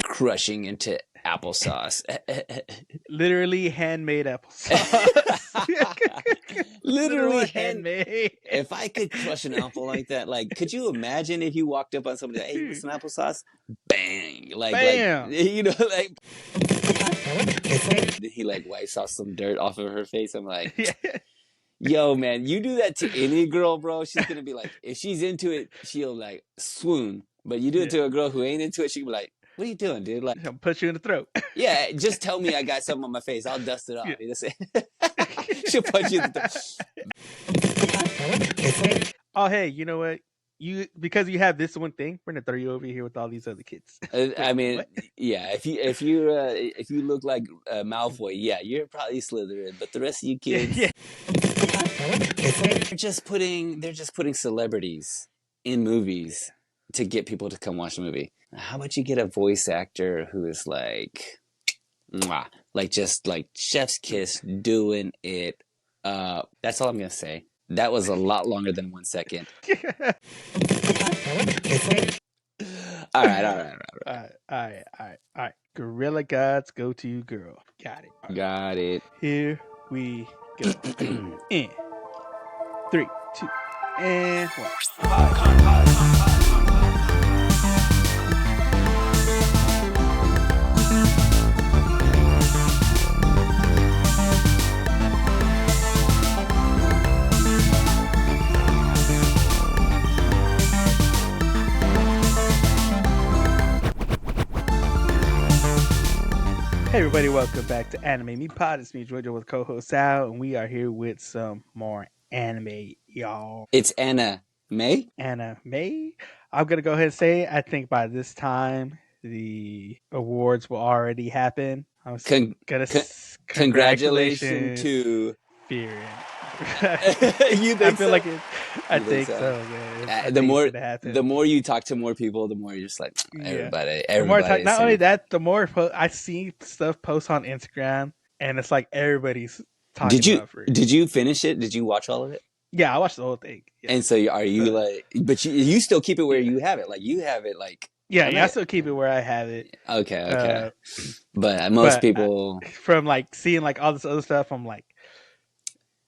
crushing into applesauce. Literally handmade applesauce. Literally handmade. If I could crush an apple like that, like, could you imagine if you walked up on somebody, hey, you want some applesauce? Bang! Bam! Like he like wipes off some dirt off of her face. I'm like, yo, man, you do that to any girl, bro, she's gonna be like, if she's into it, she'll like swoon. But you do it to a girl who ain't into it, she'll be like, what are you doing, dude? Like, I'll put you in the throat. yeah, just tell me I got something on my face. I'll dust it off. You know what I'm saying? She'll punch you in the throat. Oh, hey, you know what? Because you have this one thing, we're gonna throw you over here with all these other kids. I mean, yeah. If you look like Malfoy, yeah, you're probably Slytherin. But the rest of you kids, they're just putting celebrities in movies to get people to come watch the movie. How about you get a voice actor who is like, mwah, like just like chef's kiss, doing it. That's all I'm gonna say. That was a lot longer than 1 second. All right. Gorilla God's go-to girl. Got it. Right. Got it. Here we go. In 3, 2, and 1. Hey everybody, welcome back to Anime Me Pod. It's me, Jojo, with co-host Sal, and we are here with some more anime, y'all. It's Anna May? Anna May? I'm going to go ahead and say, I think by this time, the awards will already happen. I'm congratulations to Fearing. You think I feel so? like it. I think so. Yeah. The more you talk to more people, the more you're just like, everybody. Not only that, the more I see stuff post on Instagram, and it's like everybody's talking about it. Did you finish it? Did you watch all of it? Yeah, I watched the whole thing. Yeah. And so are you like? But you still keep it where you have it. Like you have it like. Yeah, I still keep it where I have it. Okay. But most people from like seeing like all this other stuff, I'm like,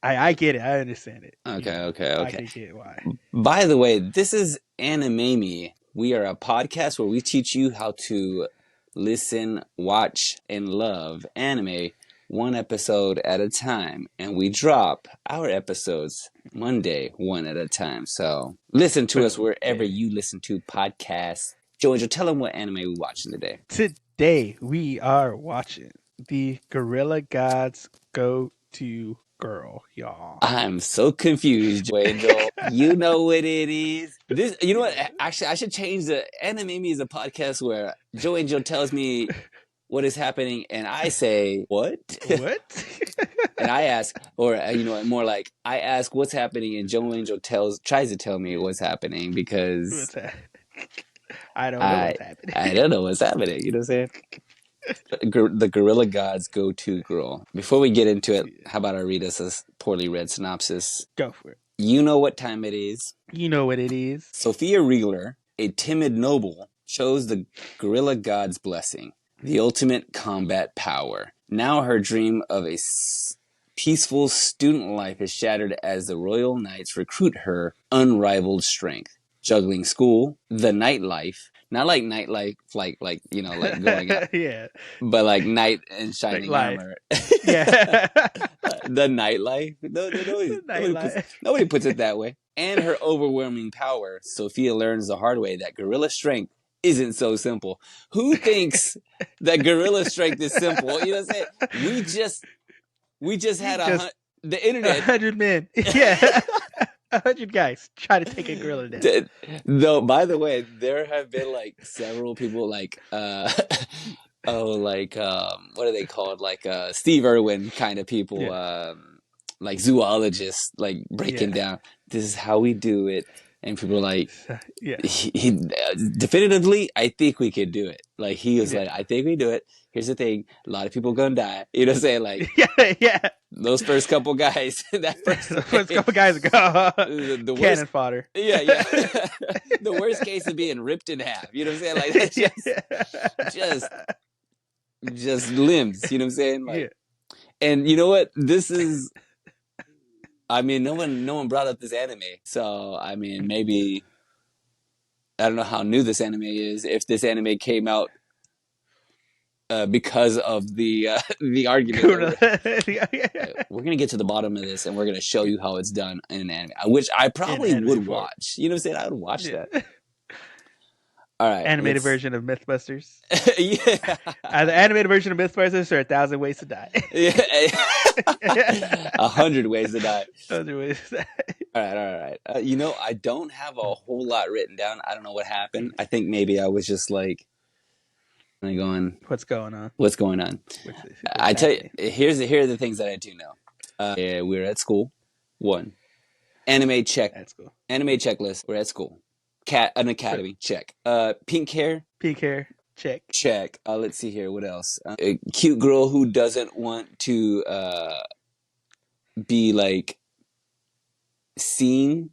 I get it. I understand it. Okay. I can get why. By the way, this is Anime Me. We are a podcast where we teach you how to listen, watch, and love anime one episode at a time. And we drop our episodes Monday, one at a time. So listen to us wherever you listen to podcasts. Jojo, tell them what anime we're watching today. Today, we are watching the Gorilla God's Go-To Girl, y'all. I'm so confused, Jojo. You know what it is. You know what? Actually, I should change the Anime Me is a podcast where Joe Angel tells me what is happening, and I say, what? What? And I ask, or more like I ask what's happening, and Joe Angel tries to tell me what's happening because I don't know what's happening. I don't know what's happening. You know what I'm saying? The Gorilla God's Go-To Girl. Before we get into it, how about I read us a poorly read synopsis? Go for it. You know what time it is. You know what it is. Sophia Riegler, a timid noble, chose the Gorilla God's blessing, the ultimate combat power. Now her dream of a peaceful student life is shattered as the Royal Knights recruit her unrivaled strength. Juggling school, the nightlife, not like nightlife, like going out, yeah, but like knight in shining armor. Yeah, the nightlife. Nobody puts it that way. And her overwhelming power, Sophia learns the hard way that gorilla strength isn't so simple. Who thinks that gorilla strength is simple? You know what I'm saying? We just had the internet. 100 men. Yeah. 100 guys try to take a gorilla down. Though, by the way, there have been like several people like what are they called? Like Steve Irwin kind of people, like zoologists, like breaking down. This is how we do it, and people are like, he definitively, I think we could do it. Like he was like, I think we do it. Here's the thing: a lot of people gonna die. You know what I'm saying? Like, yeah. those first couple guys, that first The first wave, couple guys go the worst. cannon fodder. Yeah, yeah. The worst case of being ripped in half. You know what I'm saying? Like that's just, just limbs. You know what I'm saying? Like, yeah. and you know what? This is. I mean, no one brought up this anime, so I mean, maybe I don't know how new this anime is. If this anime came out because of the argument, we're gonna get to the bottom of this, and we're gonna show you how it's done in an anime, which I In probably anime would form. watch. You know what I'm saying? I would watch Yeah. that. All right, Animated version of Mythbusters. Yeah, Either animated version of Mythbusters or 1,000 Ways to Die. yeah, 100 ways to die. 1,000 Ways to Die. All right. You know, I don't have a whole lot written down. I don't know what happened. I think maybe I was just like going, What's going on? what's going on? What's I tell you, happening? here are the things that I do know. Yeah, we're at school. One, anime check. That's cool. Anime checklist. We're at school. An academy check. Pink hair. Pink hair check. Check. Let's see here. What else? A cute girl who doesn't want to be like seen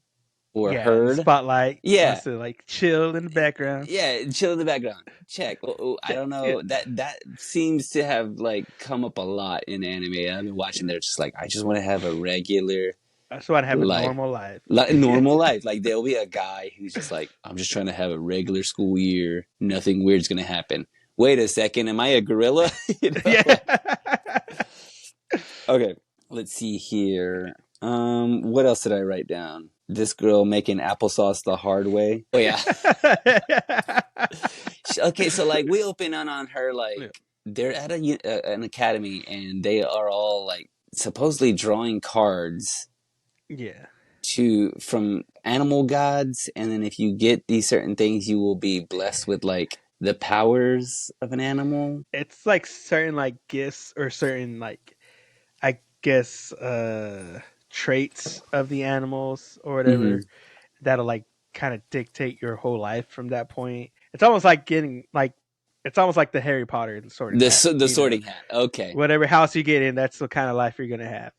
or heard. Spotlight. Yeah. Wants to like chill in the background. Yeah, chill in the background. Check. I don't know. Yeah. That seems to have like come up a lot in anime. I've been watching. They're just like, I just want to have a regular. I just want to have a life. normal life. Normal life. Like there'll be a guy who's just like, I'm just trying to have a regular school year. Nothing weird's gonna happen. Wait a second, am I a gorilla? You know? Yeah. Okay, let's see here. What else did I write down? This girl making applesauce the hard way. Oh yeah. Okay, so like we open on her like they're at an academy and they are all like supposedly drawing cards. Yeah. From animal gods, and then if you get these certain things, you will be blessed with like the powers of an animal. It's like certain like gifts or certain like I guess traits of the animals or whatever that'll like kind of dictate your whole life from that point. It's almost like it's almost like the Harry Potter and Sorting Hat. The Sorting Hat. Okay. Whatever house you get in, that's the kind of life you're gonna have.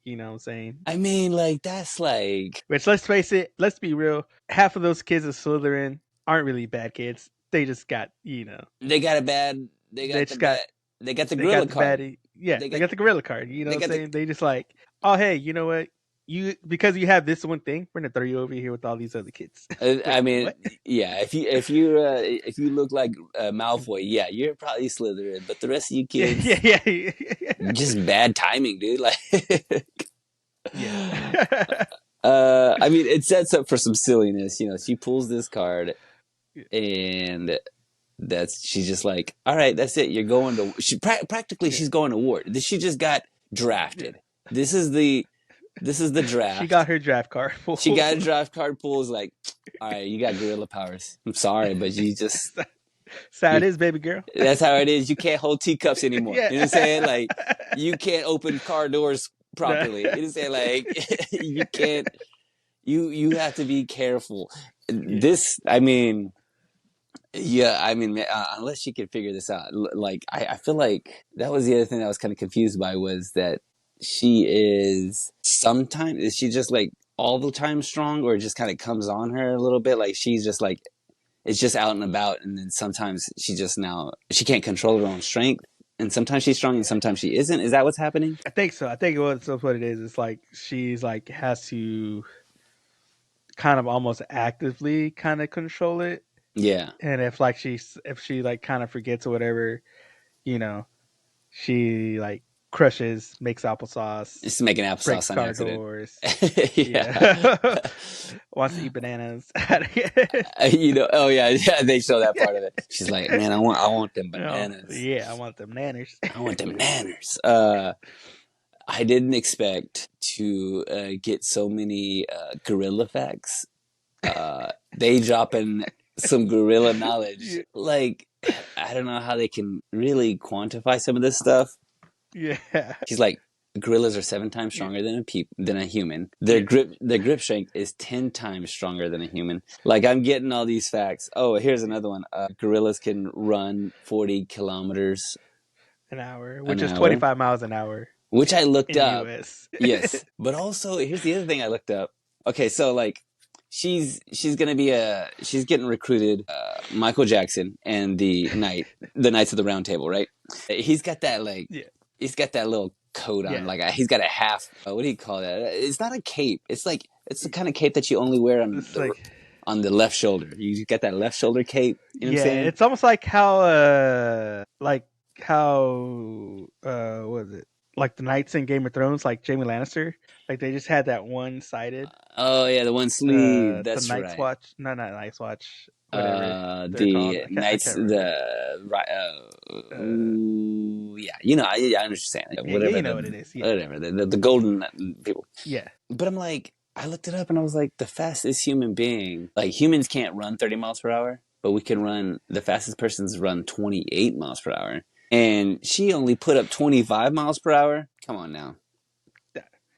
You know what I'm saying? I mean, like that's like. Which let's face it, let's be real. Half of those kids in Slytherin aren't really bad kids. They just got They got a bad. They got the gorilla card. They got the gorilla card. You know what I'm saying? They just like, oh hey, you know what? Because you have this one thing, we're gonna throw you over here with all these other kids. Wait, I mean, what? yeah. If you look like Malfoy, yeah, you're probably Slytherin. But the rest of you kids, yeah. just bad timing, dude. Like, yeah. I mean, it sets up for some silliness. You know, she pulls this card, and she's just like, all right, that's it. You're going to. Practically, she's going to war. She just got drafted. This is the draft. She got her draft card pulled. She got a draft card pulled. Is like, all right, you got gorilla powers. I'm sorry, but you just. That's how it is, baby girl. That's how it is. You can't hold teacups anymore. Yeah. You know what I'm saying? Like, you can't open car doors properly. You know what I'm saying? Like, you can't. You have to be careful. This, I mean, yeah, I mean, unless she could figure this out. Like, I feel like that was the other thing I was kind of confused by was that she is she just like all the time strong, or it just kind of comes on her a little bit? Like, she's just like, it's just out and about, and then sometimes she can't control her own strength, and sometimes she's strong and sometimes she isn't. Is that what's happening? I think so. I think that's what it is. It's like she's like has to kind of almost actively kind of control it. Yeah. And if she like kind of forgets or whatever, she like crushes, makes applesauce. It's making applesauce breaks on car accident. doors. Yeah. Wants to eat bananas. Oh yeah, they show that part of it. She's like, man, I want them bananas. Yeah, I want them nanners. I want them nanners. I didn't expect to get so many gorilla facts. They dropping some gorilla knowledge. Like, I don't know how they can really quantify some of this stuff. Yeah. She's like, Gorillas are 7 times Yeah. stronger than a human. Yeah. Their grip strength is 10 times stronger than a human. Like I'm getting all these facts. Oh, here's another one. Gorillas can run 40 kilometers An hour, an which is hour, 25 miles an hour which I looked in the up. US. Yes, but also here's the other thing I looked up. Okay, so like she's gonna be she's getting recruited. Michael Jackson and the Knights of the Round Table, right? He's got that like Yeah. he's got that little coat on, Yeah. like he's got a half. What do you call that? It's not a cape. It's like it's the kind of cape that you only wear It's like, on the left shoulder. You got that left shoulder cape. You know what I'm yeah, saying? it's almost like how what is it? Like the knights in Game of Thrones, like Jaime Lannister, like they just had that one sided Oh yeah, the one sleeve. the That's Night's right. Watch, no, not Night's Watch, whatever they're called. The I Knights, can't remember. Uh, yeah, you know, I understand. yeah, yeah, Whatever you know what it is. Yeah, whatever the golden people. yeah, But I'm like, I looked it up and I was like, the fastest human being, like humans can't run 30 miles per hour, but we can run. The fastest person's run 28 miles per hour, and she only put up 25 miles per hour. Come on now,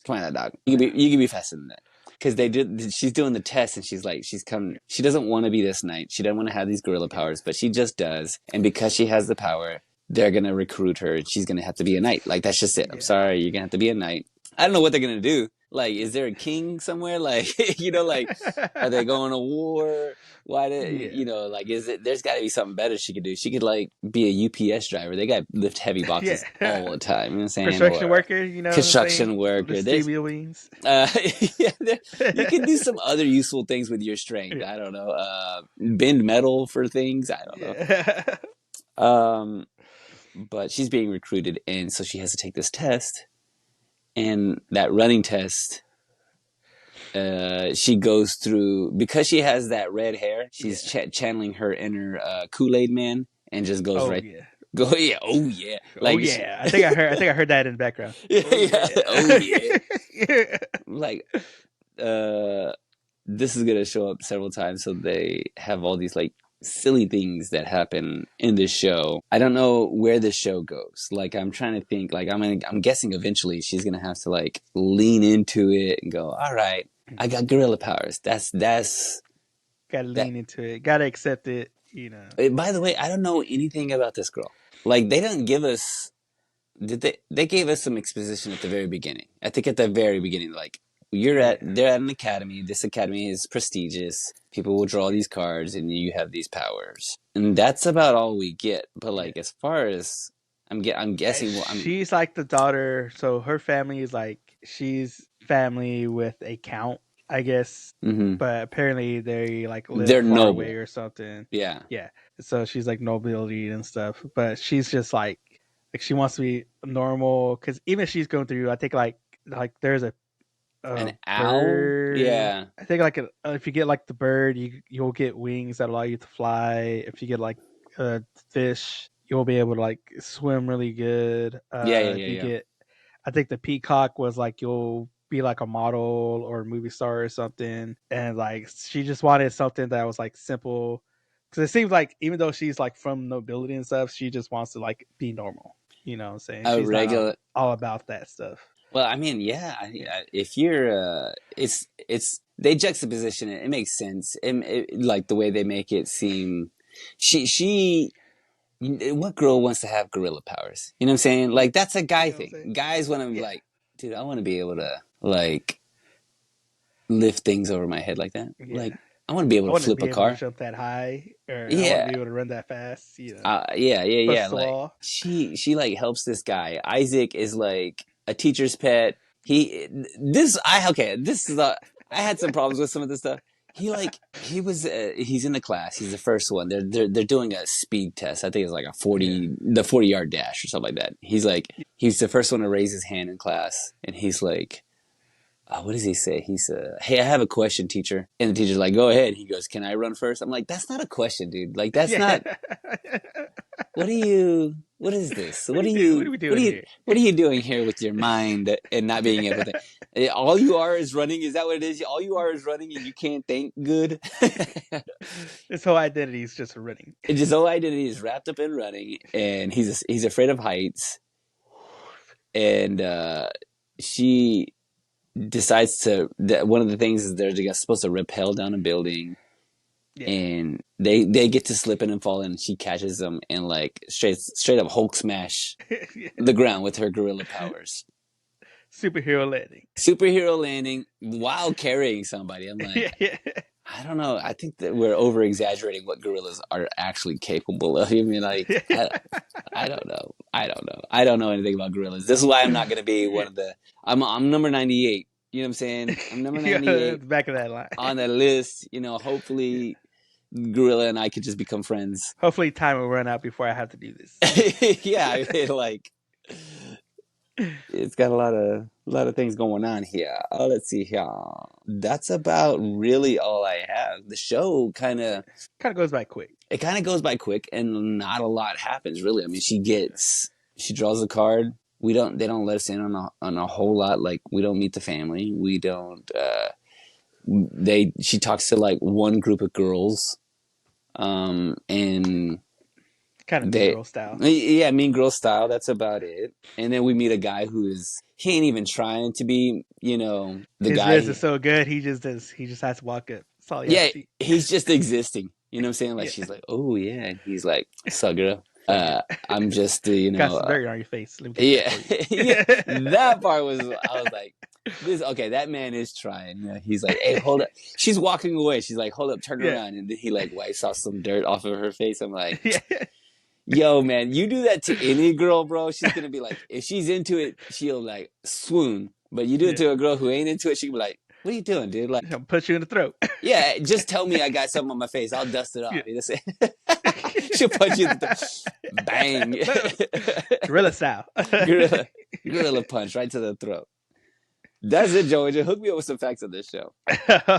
come on, that dog. You could be faster than that. Because they did, she's doing the test, and she's like, she's coming. She doesn't want to be this knight. She doesn't want to have these gorilla yeah, powers, but she just does. And because she has the power, they're gonna recruit her, and she's gonna have to be a knight. Like that's just it. I'm yeah. sorry, you're gonna have to be a knight. I don't know what they're gonna do. Like, is there a king somewhere? Like, like, are they going to war? Why did Yeah, like, is it? There's got to be something better she could do. She could like be a UPS driver. They got lift heavy boxes yeah. all the time. You know what I'm saying? Construction Or worker, you know what I'm saying? construction The worker. There's steel wheels. uh, yeah, you can do some other useful things with your strength. Yeah, I don't know. Bend metal for things. I don't yeah, know. But she's being recruited, and so she has to take this test. And that running test, she goes through because she has that red hair. She's yeah. channeling her inner Kool-Aid man, and just goes Oh right. yeah. Go yeah, oh yeah, Oh like yeah. I think I heard that in the background. yeah, Oh yeah, oh yeah. yeah, Yeah. like uh this is gonna show up several times. So they have all these like silly things that happen in this show. I don't know where this show goes. Like I'm trying to think. Like I'm guessing eventually she's gonna have to like lean into it and go, all right, I got gorilla powers. That's Gotta that. lean into it. Gotta accept it, you know. By the way, I don't know anything about this girl. Like they didn't give us. Did they gave us some exposition at the very beginning. I think at the very beginning, like Yeah. they're at an academy. This academy is prestigious. People will draw these cards, and you have these powers, and that's about all we get. But Yeah. like as far as I'm guessing. Well, I mean, She's like the daughter, so her family is like she's family with a count, I guess. mm-hmm. But apparently they like live They're far away noble. or something. Yeah, Yeah. So she's like nobility and stuff. But she's just like she wants to be normal because even if she's going through, I think like there's a an owl. bird. Yeah, I think like if you get like the bird, you'll get wings that allow you to fly. If you get like a fish, you'll be able to like swim really good. yeah, yeah, If yeah, you yeah. get, I think the peacock was like you'll be like a model or a movie star or something. And like she just wanted something that was like simple. Because it seems like even though she's like from nobility and stuff, she just wants to like be normal. You know what I'm saying? A She's not regular. all about that stuff. Well, I mean, yeah. Yeah. If you're, it's they juxtaposition it. It makes sense. Like the way they make it seem. She. What girl wants to have gorilla powers? You know what I'm saying? Like that's a You guy know what I'm thing. saying? Guys want to be Yeah. like, dude, I want to be able to like lift things over my head like that. Yeah. Like I want to be able I to want to flip be a able to car. jump that high, or I want to Yeah, be able to run that fast. You know, yeah, yeah, yeah. bust the Like wall. she like helps this guy. Isaac is like a teacher's pet. He this I okay. This is a I had some problems with some of this stuff. He's in the class. He's the first one. They're doing a speed test. I think it's like a Yeah. 40-yard dash or something like that. He's the first one to raise his hand in class, and he's like, what does he say? He's hey, I have a question, teacher. And the teacher's like, go ahead. He goes, can I run first? I'm like, that's not a question, dude. Like that's Yeah. not. What is this? What do you do? What are we doing here? What are you doing here with your mind and not being able to think? All you are is running. Is that what it is? All you are is running and you can't think good. His whole identity is just running. His whole identity is wrapped up in running, and he's afraid of heights. and she decides to. One of the things is they're supposed to rappel down a building, Yeah. and they get to slipping and falling. And she catches them and like straight up Hulk smash Yeah. the ground with her gorilla powers. Superhero landing. Superhero landing while carrying somebody. I'm Yeah. like, Yeah. I don't know. I think that we're over exaggerating what gorillas are actually capable of. I mean, like, I don't know. I don't know. I don't know anything about gorillas. This is why I'm not going to be one of the. I'm number 98. You know what I'm saying? I'm number Yeah, the 98 back of that line. on the list. Yeah. Hopefully, gorilla and I could just become friends. Hopefully, time will run out before I have to do this. Yeah, I mean, like it's got a lot of things going on here. Let's see here. That's about really all I have. The show Kind of goes by quick. kind of goes by quick, and not a lot happens really. I mean, she draws a card. They don't let us in on a whole lot. Like we don't meet the family. We don't. She talks to like one group of girls, and Kind of Mean they Girl style. yeah, mean girl style. That's about it. And then we meet a guy he ain't even trying to be, the His riz is guy. so good, he just does. He just has to walk up. That's all he has Yeah, to do. he's just existing. You know what I'm saying? Like Yeah. she's like, oh yeah, and he's like, suck girl. So good. I'm just, Got some dirt on your face. Let me take yeah, that for yeah. you. That part I was like, this okay. That man is trying. You know, he's like, hey, hold up. She's walking away. She's like, hold up, turn Yeah. around, and then he like wipes off some dirt off of her face. I'm like, Yeah. yo, man, you do that to any girl, bro, she's gonna be like, if she's into it, she'll like swoon. But you do it Yeah. to a girl who ain't into it, she'll be like, what are you doing, dude? Like, I'll put you in the throat. yeah, just tell me I got something on my face. I'll dust it off. Yeah. You know what I'm saying? She'll punch you in the bang. Gorilla style. gorilla, gorilla punch right to the throat. That's it, Joey. Just hook me up with some facts of this show.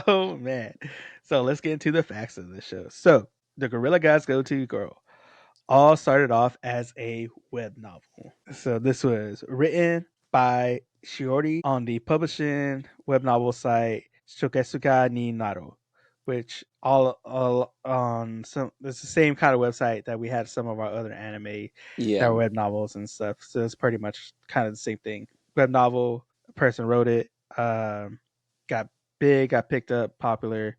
Oh man. So let's get into the facts of the show. So the Gorilla Guys Go To Girl all started off as a web novel. So this was written by Shiori on the publishing web novel site Shokesuka ni Naro, which all on some it's the same kind of website that we had some of our other anime that Yeah. were web novels and stuff. So it's pretty much kind of the same thing. Web novel, a person wrote it, got big, got picked up, popular,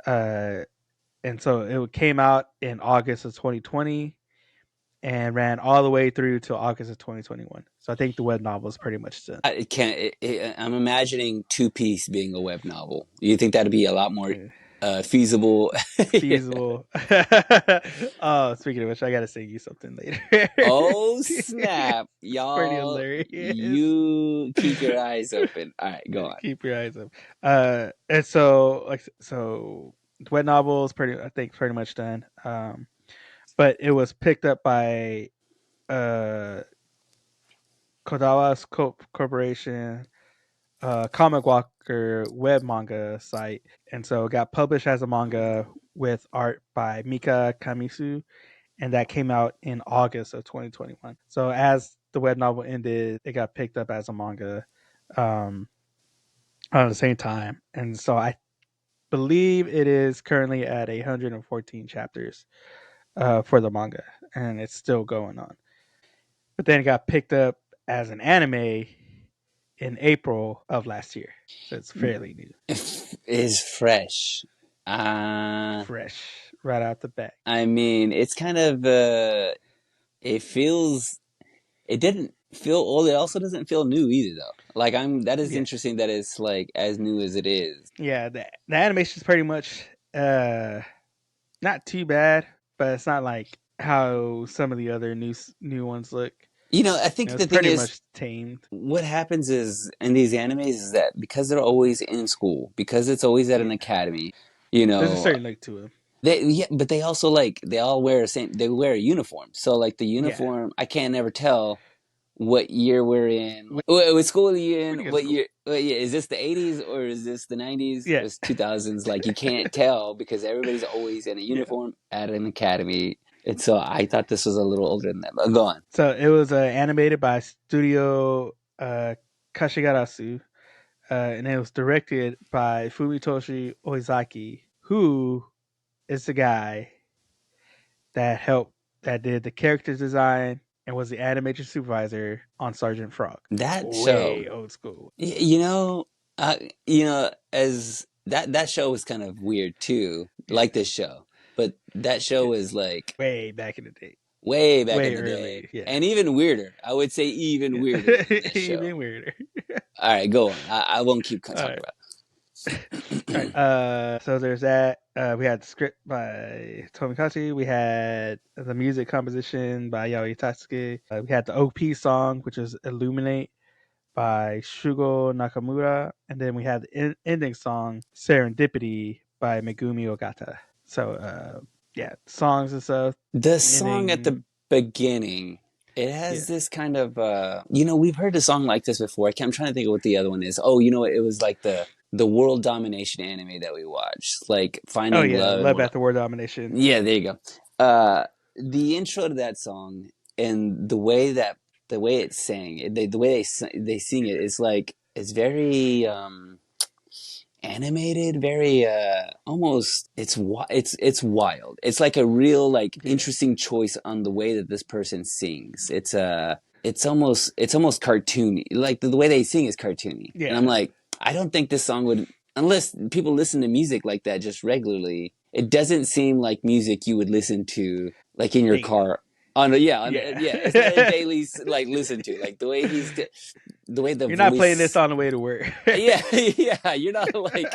uh, and so it came out in August of 2020 and ran all the way through to August of 2021. So I think the web novel is pretty much done. I can't. I'm imagining Two Piece being a web novel. You think that'd be a lot more feasible? Yeah. Feasible. Oh, speaking of which, I gotta sing you something later. Oh snap, It's pretty y'all! hilarious. You keep your eyes open. All right, go on. Keep your eyes up. And so the web novel is I think pretty much done. But it was picked up by uh Kodawa's Corporation, Comic Walker web manga site, and so it got published as a manga with art by Mika Kamisu, and that came out in August of 2021. So as the web novel ended, it got picked up as a manga um, at the same time, and so I believe it is currently at 114 chapters for the manga, and it's still going on. But then it got picked up as an anime in April of last year. So it's fairly new. Is fresh. Uh, Fresh right out the back. I mean, it's kind of. It feels. It didn't feel old. It also doesn't feel new either, though. Like That is Yeah. interesting that it's like as new as it is. Yeah, the animation is pretty much not too bad, but it's not like how some of the other new ones look. I think It's the thing pretty is, much tamed. what happens is in these animes is that because they're always in school, because it's always at Yeah. an academy, you There's a know, certain look to it. but they also like they all wear they wear a uniform. So like the Yeah. uniform, I can't never tell what year we're in. What school are you in? When you go to What school. year? Yeah, is this the 80s or is this the 90s or Yeah. is 2000s? Like you can't tell because everybody's always in a Yeah. uniform at an academy. And so I thought this was a little older than that. But go on. So it was animated by Studio Kashigarasu, and it was directed by Fumitoshi Oizaki, who is the guy that did the character design and was the animation supervisor on Sergeant Frog. That show, Way old school. you know, as that show was kind of weird too, Yeah, like this show, but that show yeah. was like Way back in the day. way back in Way the day, early. Yeah. and even weirder. I would say even weirder Yeah. than this show. Even weirder. All right, go on. I won't keep All talking right. about All it. right. So there's that. We had the script by Tomikachi. We had the music composition by Yao Tatsuki. We had the OP song, which is Illuminate by Shugo Nakamura. And then we had the ending song, Serendipity by Megumi Ogata. So, yeah, songs and stuff. The The song at ending. the beginning, it has Yeah. this kind of we've heard a song like this before. I'm trying to think of what the other one is. Oh, you know what? It was like the world domination anime that we watched, like Oh, Finding yeah. Love and Love World. at the Word Domination. Yeah, there you go. The intro to that song and the way it's sang, the way they sing it is like it's very animated, very almost it's wild. It's like a real like Yeah. interesting choice on the way that this person sings. It's almost cartoony. Like the way they sing is cartoony. And I'm Yeah. like, I don't think this song would, unless people listen to music like that just regularly. It doesn't seem like music you would listen to like in your Daily. car. On a, yeah, Yeah. yeah, it's not a daily like listen to like the way the way the You're not playing this voice. on the way to work. Yeah, yeah. You're not like,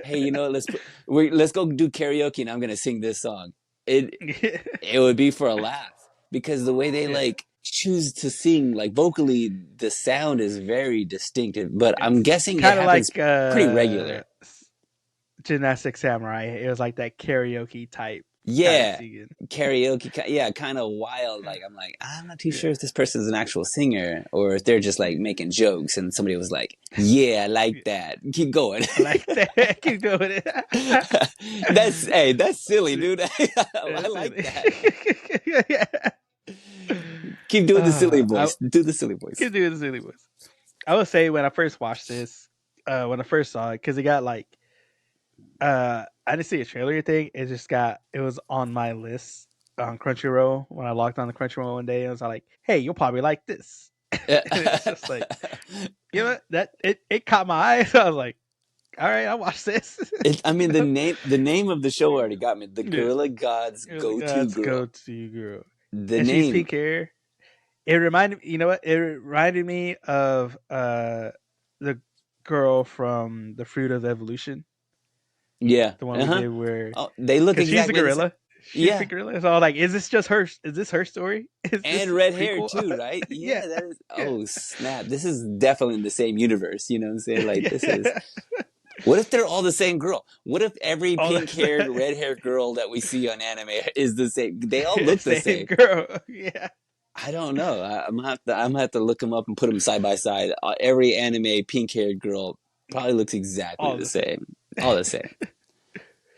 hey, let's go do karaoke and I'm gonna sing this song. It Yeah. it would be for a laugh because the way they Yeah. like choose to sing like vocally, the sound is very distinctive. But I'm It's guessing it kind of happens like pretty regular. Gymnastic Samurai. It was like that karaoke type kind of Yeah, singing. karaoke. Yeah, kind of wild. Like I'm not too Yeah. sure if this person is an actual singer or if they're just like making jokes. And somebody was like, "Yeah, I like Yeah. that. Keep going." I like that. Keep doing it. That's silly, dude. I That's like it. that. Yeah. Keep doing the silly I voice. Do the silly voice. can do the silly voice. I would say when I first watched this, when I first saw it, because it got like, I didn't see a trailer or thing. It was on my list on Crunchyroll when I logged on the Crunchyroll one day. And I was like, hey, you'll probably like this. And it was just like, you know what? It caught my eye. So I was like, all right, I'll watch this. I mean, You know? the name of the show already got me. The Yeah. Gorilla God's It was like, go-to let's girl. go to you, girl. The And she's name, pink hair. It reminded you know what? It reminded me of the girl from the Fruit of Evolution, yeah, the one we did where Oh, they look because she's a exactly the same. gorilla. She's a Yeah, gorilla. So I was like, is this just her? Is this her story? Is and this red hair prequel? too, right? Yeah, Yeah, that is. yeah, Oh snap! This is definitely in the same universe. You know what I'm saying? Like this is. yeah. What if they're all the same girl? What if every All this pink-haired, red-haired girl that we see on anime is the same? They all look the same same. girl. Yeah. I don't know. I'm gonna have to look them up and put them side by side. Every anime pink-haired girl probably looks exactly All the the same. same. All the same.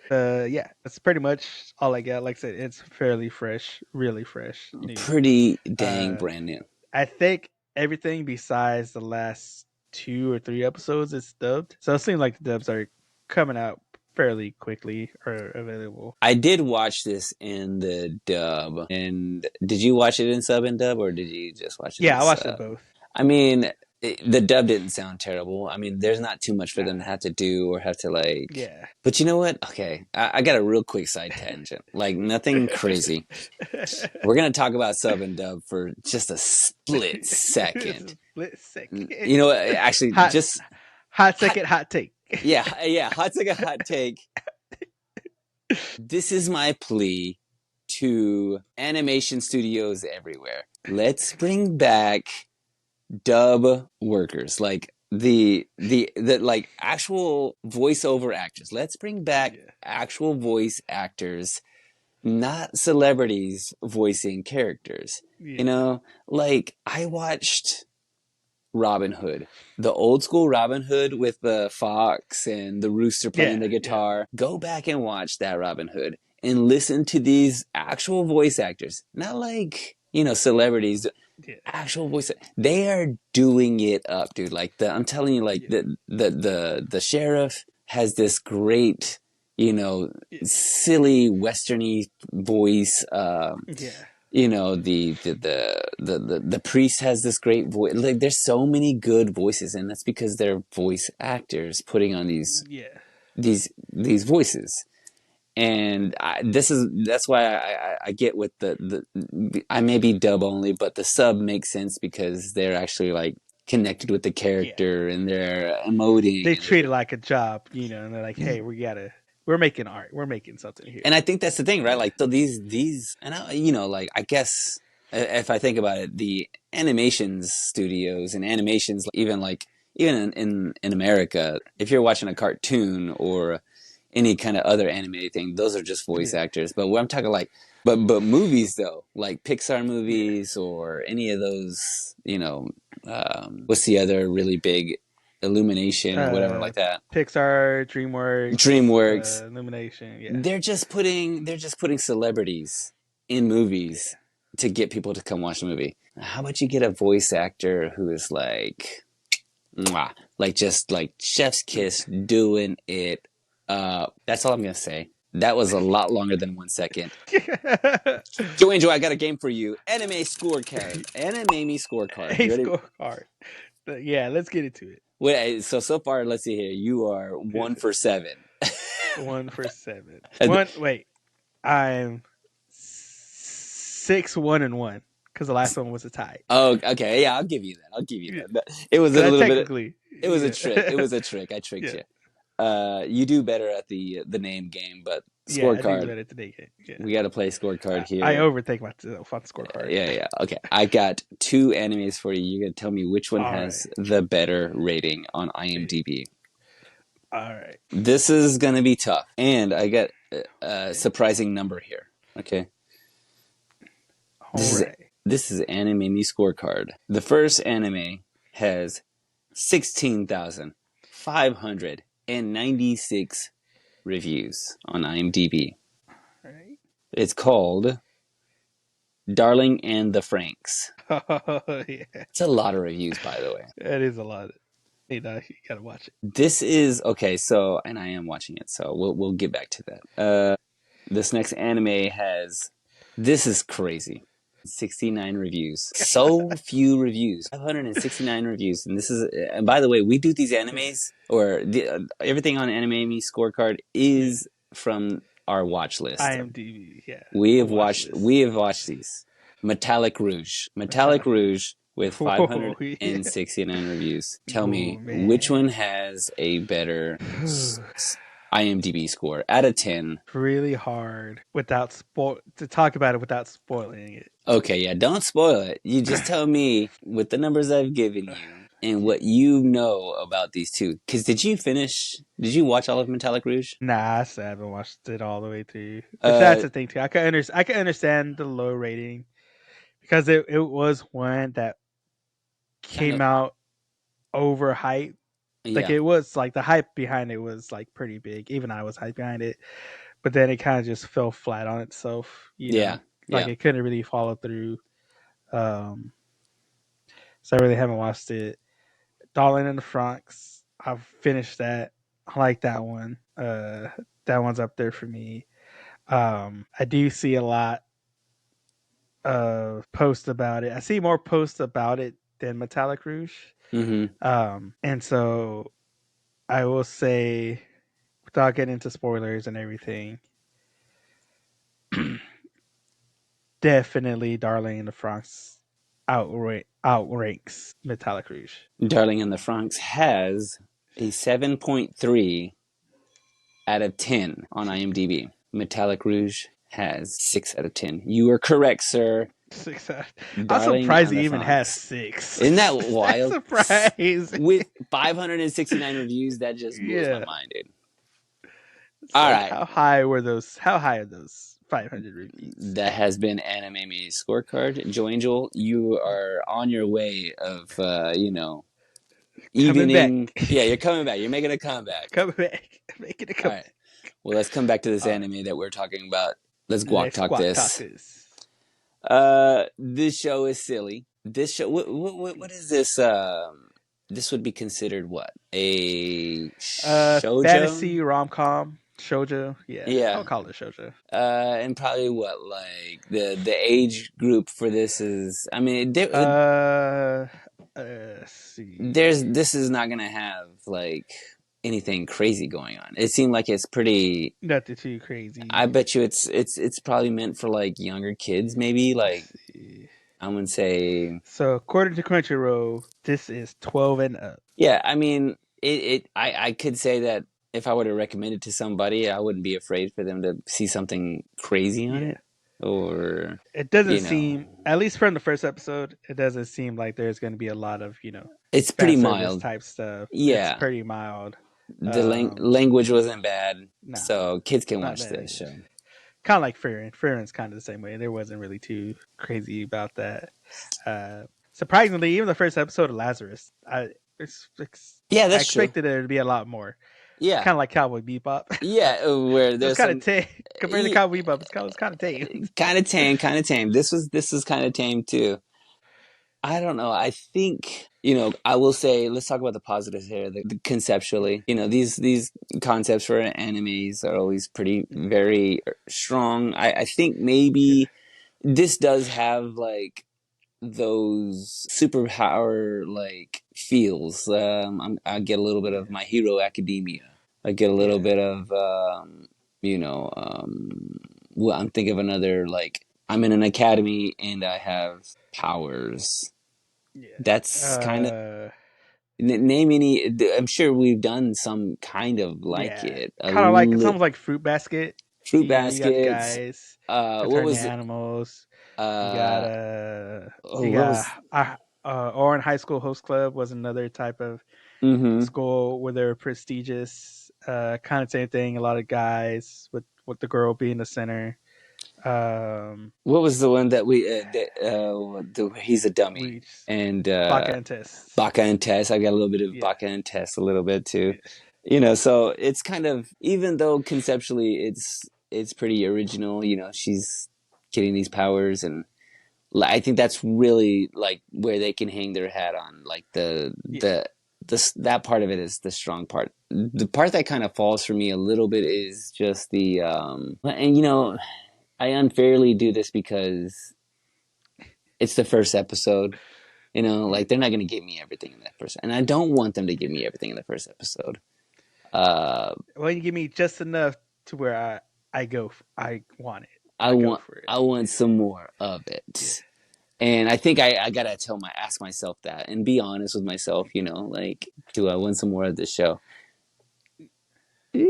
Yeah, that's pretty much all I got. Like I said, it's fairly fresh, really fresh, new. Pretty dang Uh, brand new. I think everything besides the last 2 or 3 episodes is dubbed. So it seems like the dubs are coming out fairly quickly or available. I did watch this in the dub. And did you watch it in sub and dub, or did you just watch it in Yeah, I watched it sub? both. I mean, the dub didn't sound terrible. I mean, there's not too much for them Nah, to have to do or have to like. yeah. But you know what? Okay, I got a real quick side tangent. Like nothing crazy. We're gonna talk about sub and dub for just a split It's second. a split second. You know what? Actually, Hot, just hot hot, second, hot take. yeah. Hot second, hot take. This is my plea to animation studios everywhere. Let's bring back dub workers, like the like actual voiceover actors. Let's bring back Yeah, actual voice actors, not celebrities voicing characters. You yeah, know, like I watched Robin Hood, the old school Robin Hood with the fox and the rooster playing the yeah, yeah, guitar. Go back and watch that Robin Hood and listen to these actual voice actors, not like, celebrities, yeah, actual voice. They are doing it up, dude. Like I'm telling you, like yeah, the sheriff has this great, yeah, silly westerny voice. yeah. you know, the priest has this great voice. Like, there's so many good voices, and that's because they're voice actors putting on Yeah. these voices. And that's why I get with I may be dub only, but the sub makes sense because they're actually like connected with the Yeah. character and they're emoting They and they're treat it like a job, and they're like, "Hey, we're making art. We're making something here." and I think that's the thing, right? Yeah. Like, so these, and like, I guess if I think about it, the animations studios and animations, even in America, if you're watching a cartoon or any kind of other anime thing, those are just voice Yeah. actors. But what I'm talking like, but movies though, like Pixar Yeah. movies or any of those, what's the other really big Illumination or whatever Uh, like that, Pixar, DreamWorks, DreamWorks, Illumination. Yeah. they're just putting celebrities in movies Yeah. to get people to come watch the movie. How about you get a voice actor who is like, mwah, like just like chef's kiss doing it? That's all I'm gonna say. That was a lot longer than 1 second. Joe Angel, I got a game for you. Anime scorecard. Anime scorecard. A You ready? scorecard. Yeah, let's get into it. Wait, so far, let's see here. You are Yeah. 1 for 7. 1 for 7. One. Wait, I'm 6-1-1 because the last one was a tie. Oh, okay. Yeah, I'll give you that. I'll give you Yeah. that. It was a So that little bit. technically, It was a yeah, trick. It was a trick. I tricked yeah, you. You do better at the name game, but yeah. I do scorecard. better today. Yeah, We got to play scorecard I here. overthink myself on the scorecard. Yeah, yeah. Okay, I got two animes for you. You're gonna tell me which one All has right, the better rating on IMDb. all right, This is gonna be tough, and I got a surprising number here. Okay, all this is right. this is Anime Me Scorecard. The first anime has 16,596 reviews on IMDb. All right. It's called Darling and the Franks. Oh, yeah, It's a lot of reviews, by the way. that is a lot. Hey, no, you gotta watch it. This is okay. So, and I am watching it, so we'll get back to that. This next anime has. This is crazy. 69 reviews. So few reviews. 569 reviews. And this is, and by the way, we do these animes, or everything on Anime Me Scorecard Yeah, is from our watch list. IMDb. Yeah, We a have watch watched list. we have watched these. Metallic Rouge. Metallic Metallic Rouge with Whoa, yeah. 569 reviews. Tell Oh me which man. one has a better IMDb score out of 10? Really hard without spoil to talk about it without spoiling it. Okay, yeah, don't spoil it. You just tell me with the numbers I've given you and what you know about these two. Because did you watch all of Metallic Rouge? Nah, I still haven't watched it all the way through. Which that's Uh, the thing too. I can understand the low rating because it was one that kind came of, out overhyped. Like yeah, it was like the hype behind it was like pretty big. Even I was hyped behind it, but then it kind of just fell flat on itself. yeah, Like yeah. it couldn't really follow through. Um, so I really haven't watched it. Darling in the Franxx. I've finished that. I like that one. That one's up there for me. I do see a lot of posts about it. I see more posts about it than Metallic Rouge. Mm-hmm. And so I will say, without getting into spoilers and everything, definitely Darling in the Franxx outranks Metallic Rouge. Darling in the Franxx has a 7.3 out of 10 on IMDb. Metallic Rouge has 6 out of 10. You are correct, sir. 6 out. I'm Darling surprised on he the even has Franxx. 6. Isn't that That's wild? surprising. With 569 reviews, that just blows my Yeah. mind, dude. It's All like right. how high are those 500 reviews? That has been Anime Me Scorecard. Joe Angel, you are on your way of, Coming back. evening. Yeah, you're coming back. You're making a comeback. Coming back. Making a All right. comeback. Well, let's come back to this All right. anime that we're talking about. Let's guac Let's talk squat talk this. this. This show is silly. This show, what is this? This would be considered what? A shoujo? Fantasy rom com. Shoujo. Yeah, I Yeah. would call it shoujo. And probably what, like the age group for this is, I mean, Uh, let's there's see. this is not gonna have like anything crazy going on. It seemed like it's pretty. Nothing too crazy. I bet you it's probably meant for like younger kids, maybe. Let's Like see. I'm gonna say, So according to Crunchyroll, this is 12 and up. yeah. I mean, I could say that if I were to recommend it to somebody, I wouldn't be afraid for them to see something crazy on Yeah. it, or It doesn't you know, seem, at least from the first episode, it doesn't seem like there's going to be a lot of, it's fan pretty service mild. type stuff. It's Yeah, pretty mild. the language wasn't bad, No, so kids can not watch that this English. show. Kind of like Farron. Farron's kind of the same way. There wasn't really too crazy about that. Uh, Surprisingly, even the first episode of Lazarus, Yeah, I that's true. expected there to be a lot more. It's Yeah, kind of like Cowboy Bebop, but yeah, where it was there's kind of some tame compared to Cowboy Bebop. It's kind of tame. kind of tame, kind of tame. This was kind of tame too. I don't know. I think, I will say, let's talk about the positives here. Conceptually, these concepts for animes are always pretty very strong. I think Yeah, maybe this does have like those superpower like feels. I get a little bit of yeah, My Hero Academia. I get a little yeah, bit of you know well, I'm thinking of another, like I'm in an academy and I have powers. yeah. That's kind of, name any. I'm sure we've done some kind of like Yeah. it. Kind of like it's almost like Fruit Basket. Fruit You got the baskets. guys that What turn the was animals. You got uh oh, you what got was Oran High School Host Club was another type of mm-hmm. school where they're prestigious. Kind of same thing. A lot of guys with the girl being the center. Um, What was the one that he's a dummy, we and Baka and Test. Baka and Tess. I got a little bit of Yeah, Baka and Tess, a little bit too. yeah, So it's kind of, even though conceptually it's pretty original. She's getting these powers, and I think that's really like where they can hang their hat on. Like yeah, that part of it is the strong part. The part that kind of falls for me a little bit is just the and I unfairly do this because it's the first episode. yeah. Like they're not going to give me everything in that first, and I don't want them to give me everything in the first episode. Uh, Well, you give me just enough to where I want it. I I go want for it. I want some more of Yeah, it, and I think I gotta ask myself that and be honest with myself. Like, do I want some more of this show? yeah,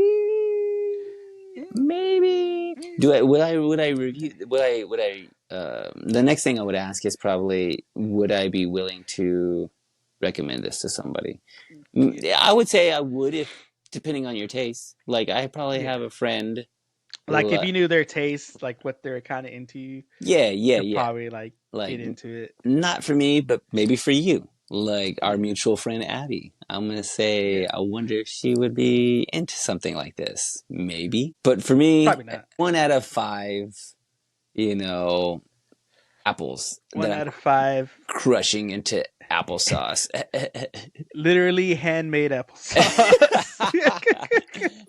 Maybe. yeah. Do I would I review would I the next thing I would ask is probably, would I be willing to recommend this to somebody? Yeah. I would say I would, if depending on your taste. Like I probably Yeah. have a friend Like who if you knew their taste, like what they're kind of into, you yeah, yeah, could yeah. probably like Like get into it. not for me, but maybe for you. Like our Yeah. mutual friend Abby. I'm gonna say Yeah. I wonder if she would be into something like this. Maybe. But for me, Probably not. 1 out of 5, you know, apples that One I'm out of five. crushing into applesauce. Literally handmade applesauce.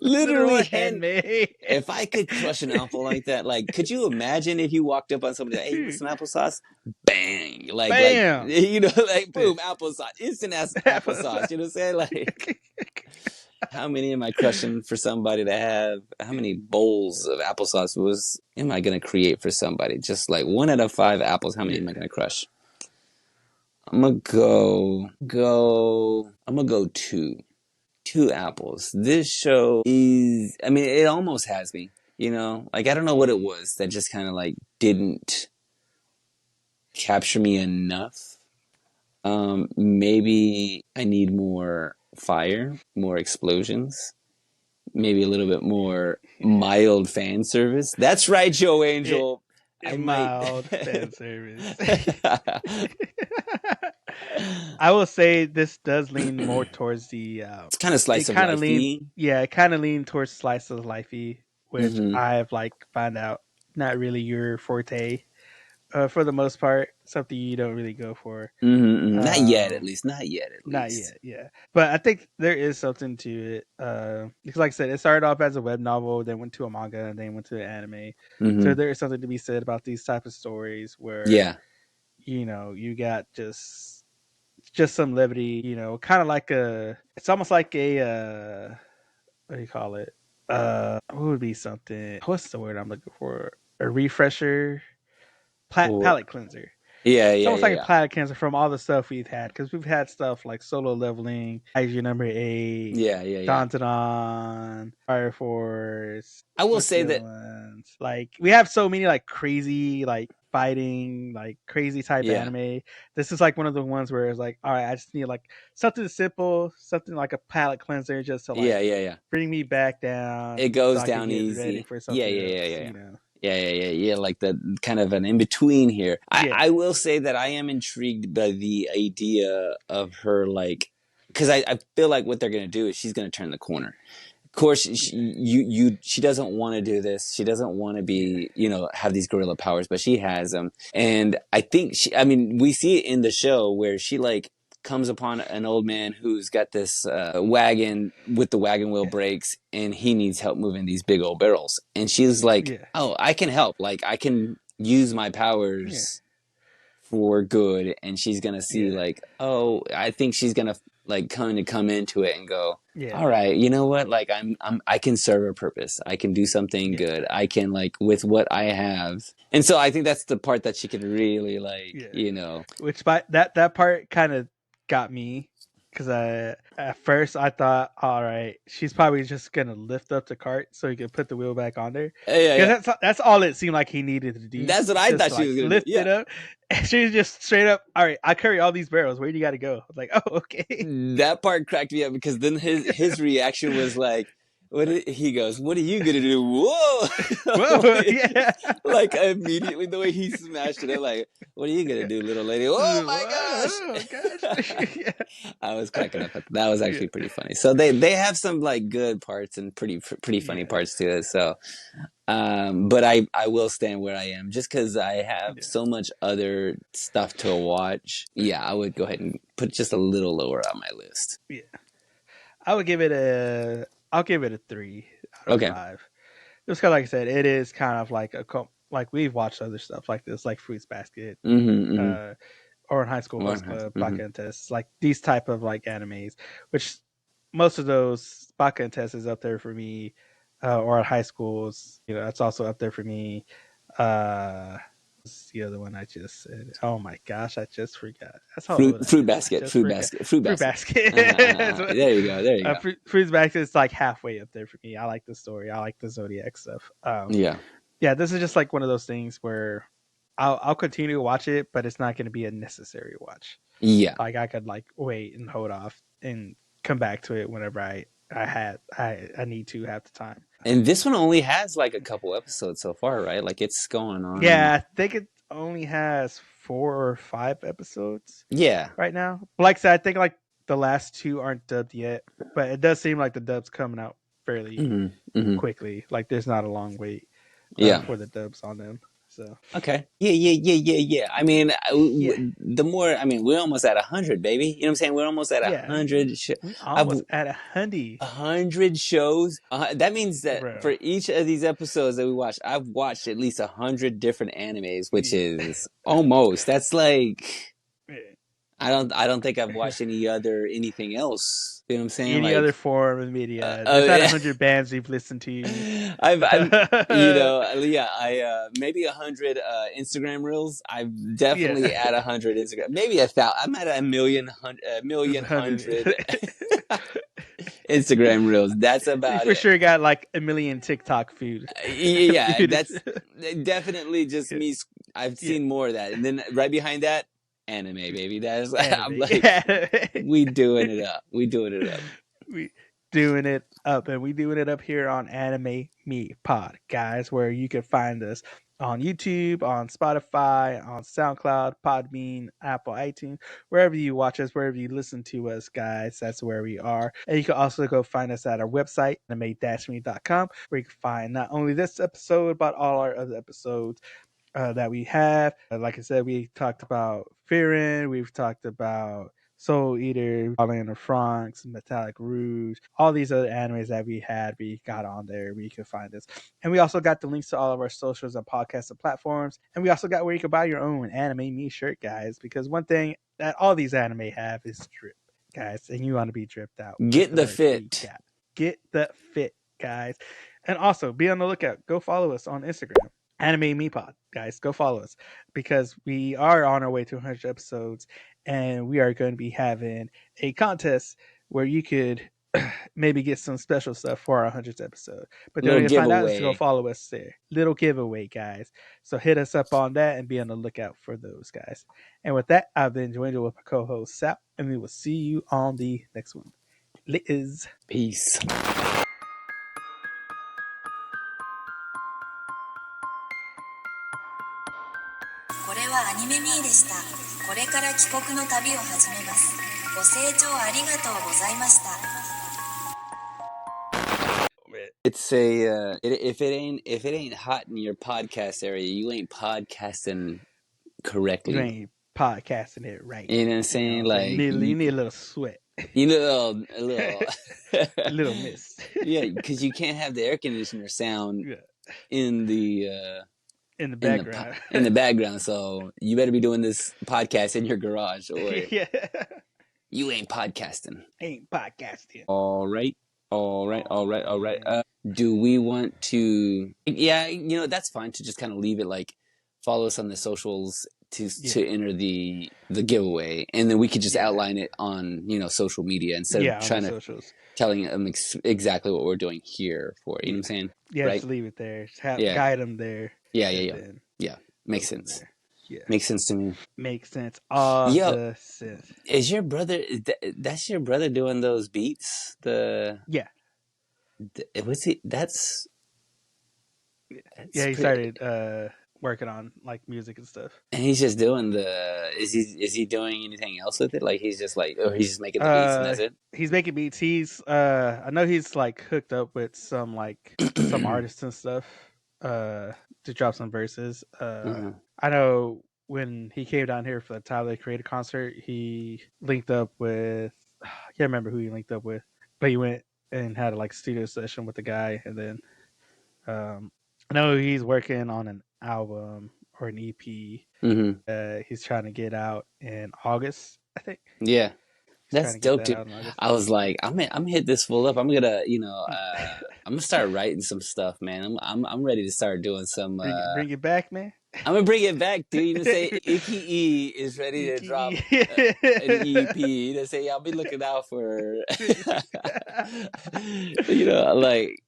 Literal Literally handmade. if I could crush an apple like that, like, could you imagine if you walked up on somebody, like, hey, you want some applesauce? Bang! Like, Bam. like, This boom, applesauce, instant applesauce. applesauce. You know what I'm saying? Like, how many am I crushing for somebody to have? How many bowls of applesauce am I going to create for somebody? Just like 1 out of 5 apples. How many Yeah. am I going to crush? I'm gonna go. I'm gonna go 2 apples. This show is, I mean, it almost has me, like, I don't know what it was that just kind of like didn't capture me enough. Maybe I need more fire, more explosions, maybe a little bit more mild fan service. That's right, Joe It Angel. I might. mild fan service. I will say this does lean more towards the It's kind of it slice of kind of lean lifey. yeah, it kind of lean towards slice of lifey, which Mm-hmm. I've like found out not really your forte. for the most part, something you don't really go for. Not yet, at Um, least. Not yet, at Not least. yet, yeah. But I think there is something to it. Because like I said, it started off as a web novel, then went to a manga, and then went to an anime. So Hmm. there is something to be said about these type of stories where Yeah. you got just some levity. Kind of like a. It's almost like a. What do you call it? What would be something? What's the word I'm looking for? A refresher, Or palette cleanser. yeah, It's yeah, almost yeah, like a yeah, planet cancer from all the stuff we've had because we've had stuff like solo leveling, IG number 8, yeah, yeah, yeah. Dantadan, Fire Force. I will What's say the other that. ones? Like we have so many like crazy like fighting like crazy type Yeah, anime. This is like one of the ones where it's like, all right, I just need like something simple, something like a palette cleanser just to yeah, like yeah, yeah. bring me back It down so goes I could down get ready easy. for Yeah, something yeah, yeah, else. yeah, yeah. Yeah, yeah, yeah, yeah. Like the kind of an in between here. I Yeah, will say that I am intrigued by the idea of her, like, because I feel like what they're gonna do is she's gonna turn the corner. Of course, yeah, she doesn't want to do this. She doesn't want to yeah, be, have these gorilla powers, but she has them. And I think I mean, we see it in the show where she like comes upon an old man who's got this wagon with the wagon wheel yeah, brakes, and he needs help moving these big old barrels. And she's like, yeah, "Oh, I can help. Like, I can use my yeah, powers for good." And she's gonna see yeah, like, oh, I think she's gonna like come into it and go, yeah, all right, you know what, like I can serve a purpose, I can do something yeah. good, I can like with what I have. And so I think that's the part that she can really like, Yeah, which by that part kind of got me because I at first I thought, all right, she's probably just gonna lift up the cart so he can put the wheel back on there yeah, because yeah, that's all it seemed like he needed to do, that's what I just thought to she like was gonna do. lift Yeah, it up. And she was just straight up, all right, I carry all these barrels. Where do you got to go? I was like, oh, okay. that part cracked me up because then his reaction was like, he goes, what are you gonna do? Whoa, Whoa. yeah. Like immediately the way he smashed it, I'm like, what are you gonna do, little lady? Oh my gosh. Oh gosh. Yeah. I was cracking up at that. That was Yeah. actually pretty funny. So they have some like good parts and pretty funny Yeah. parts to it. So but I will stand where I am just because I have Yeah. so much other stuff to watch. Yeah, I would go ahead and put just a little lower on my list. Yeah. I would give it a. I'll give it a 3 out of Okay. 5. Just because, like I said, it is kind of like like we've watched other stuff like this, like Fruits Basket, Mm-hmm. Mm-hmm. uh, or in High School Host Club, Mm-hmm. Baka and Test, like these type of like animes, which most of those Baka and Test is up there for me, or high schools, that's also up there for me. Uh, what's the other one I just said? Oh my gosh, I just forgot. That's how old I Fruit am. I basket. just Fruit forgot. basket. Fruit Fruit basket. Basket. There you go. There you go. Fruits Basket is like halfway up there for me. I like the story. I like the Zodiac stuff. Yeah. Yeah, this is just like one of those things where I'll continue to watch it, but it's not going to be a necessary watch. Yeah. Like I could like wait and hold off and come back to it whenever I need to have the time. And this one only has like a couple episodes so far, right? Like it's going on. Yeah, I think it only has 4 or 5 episodes Yeah. right now. But like I said, I think like the last two aren't dubbed yet, but it does seem like the dub's coming out fairly Mm-hmm. Mm-hmm. quickly. Like there's not a long wait Yeah. for the dubs on them. So Okay. Yeah, yeah, yeah, yeah, yeah. I mean, yeah, the more, I mean, we're almost at 100, baby. You know what I'm saying? We're almost at yeah, 100. we I've almost at 100, 100 shows. That means that bro. for each of these episodes that we watch, I've watched at least 100 different animes, which Yeah. is almost. That's like Yeah. I don't think I've watched anything else. You know what I'm saying? Any other Like, form of media. There's not 100 bands we've listened to. I've yeah, I maybe 100 Instagram reels. I've definitely Yeah. at 100 Instagram, maybe a thousand. I'm at a There's million 100. hundred Instagram reels. That's You about for it. sure got like a million TikTok food. Yeah, Food is- that's definitely just yeah. me. I've Yeah. seen more of that, and then right behind that, anime, baby. That's I'm Anime. like, we doing it up. We doing it up. We doing it up, and we doing it up here on Anime Me Pod, guys, where you can find us on YouTube, on Spotify, on SoundCloud, Podbean, Apple, iTunes, wherever you watch us, wherever you listen to us, guys, that's where we are. And you can also go find us at our website, anime-me.com, where you can find not only this episode, but all our other episodes. that we have. Like I said, we talked about Fearin', we've talked about Soul Eater, Orlando the Franks, Metallic Rouge, all these other animes that we had, we got on there where you can find us. And we also got the links to all of our socials and podcasts and platforms. And we also got where you can buy your own Anime Me shirt, guys, because one thing that all these anime have is drip, guys, and you want to be dripped out with Get the the merch we fit. got. Get the fit, guys. And also be on the lookout. Go follow us on Instagram. Anime Me Pod, guys, go follow us because we are on our way to 100 episodes, and we are going to be having a contest where you could maybe get some special stuff for our 100th episode. But the only Little way to find out is to go giveaway. follow us there. Little giveaway, guys. So hit us up on that and be on the lookout for those, guys. And with that, I've been joined with my co-host Sal, and we will see you on the next one. Liz. Peace. これはアニメミーでした。これから帰国の旅を始めます。ご清聴ありがとうございました。It's a if it ain't hot in your podcast area, you ain't podcasting correctly. You ain't podcasting it right. You know what I'm saying? You know what I'm like saying? You need a little sweat. You know, a little, A little mist. Yeah, because you can't have the air conditioner sound Yeah. in the In the background. in the background. So you better be doing this podcast in your garage, or Yeah. you ain't podcasting. Ain't podcasting. All right. Do we want to? Yeah, you know, that's fine to just kind of leave it like follow us on the socials to enter the giveaway, and then we could just outline it on social media instead of trying to telling them exactly what we're doing here for it. You know what I'm saying? Yeah, right? just leave it there. Just guide them there. Yeah. Makes sense. Yeah, makes sense to me. Makes sense. The sense. Is your brother? That's your brother doing those beats? What's he? That's he started working on like music and stuff. And he's just doing is he doing anything else with it? Like he's just making the beats and that's it? He's making beats. He's I know he's like hooked up with some like some artists and stuff to drop some verses. I know when he came down here for the Tyler the Creator concert, he linked up with I can't remember who he linked up with, but he went and had a like studio session with the guy, and then I know he's working on an album or an EP. He's trying to get out in August, I think. Yeah, that's dope too. I was like, I'm gonna hit this full up. I'm gonna, I'm gonna start writing some stuff, man. I'm ready to start doing some. Bring it back, man. I'm gonna bring it back, dude. You know, say Icky is ready to drop an EP. You know, say I'll be looking out for. Like.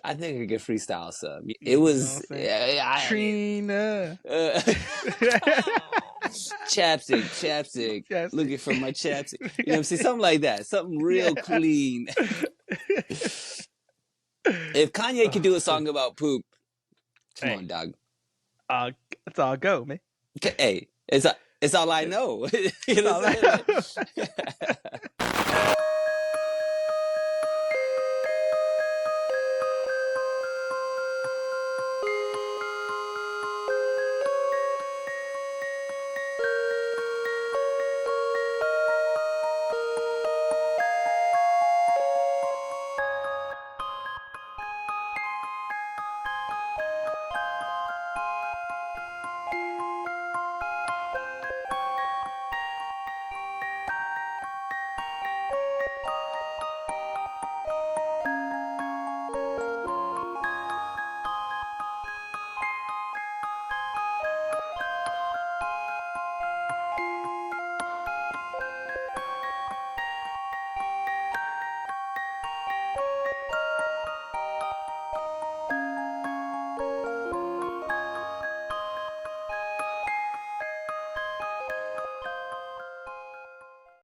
I think I could freestyle some. It was Trina. Chapstick. Looking for my chapstick. You know what I'm saying? Something like that. Something real clean. If Kanye could do a song about poop, come on, dog. That's all go, man. Hey, it's all I know. You know what I'm saying?